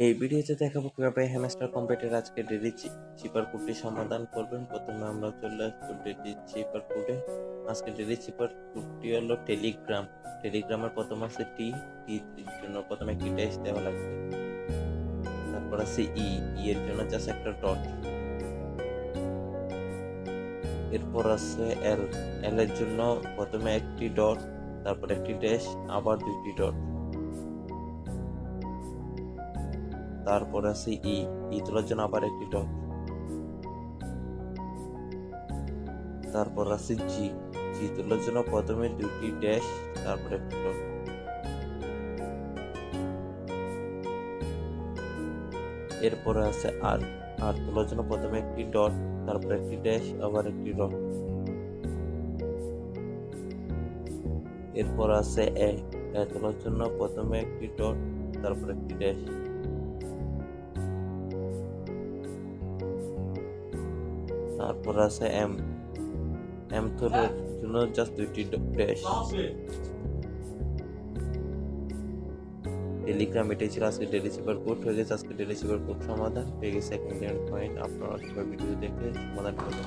এই ভিডিওতে দেখাবো কিভাবে হ্যামস্টার কম্পিউটার আজকে ডেলি চিপার কোডটি সমাধান করবেন। প্রথমে আমরা চলে আসবো ডেলি চিপার কোডে। আজকে ডেলি চিপার কোডটি হলো টেলিগ্রাম। টেলিগ্রামের প্রথম আছে টি এর জন্য প্রথমে একটি ড্যাশ দেওয়া লাগবে। তারপর আছে এর জন্য জাস্ট একটা ডট। এরপর আছে এল এর জন্য প্রথমে একটি ডট, তারপর একটি ড্যাশ, আবার দুইটি ডট। তারপর আছে তোলার জন্য আবার একটি ডট। তারপর আছে জি তোলার জন্য প্রথমে দুটি ড্যাশ, তারপর একটি ডট। এরপর আছে আর তোলার জন্য প্রথমে একটি ডট, তারপর একটি ড্যাশ, আবার একটি ডট। এরপর আছে এ তোলার জন্য প্রথমে একটি ডট, তারপর একটি ড্যাশ। তারপর আছে এম তোলার জন্য জাস্ট দুইটি ড্যাশ। টেলিগ্রাম এটাই ছিল আজকে ডেলি চিপার কোড। হয়ে গেছে আজকে ডেলি চিপার কোড সমাধান, পেয়ে গেছে 1 মিলিয়ন পয়েন্ট। আপনারা সবাই ভিডিও দেখে সমাধান করবেন।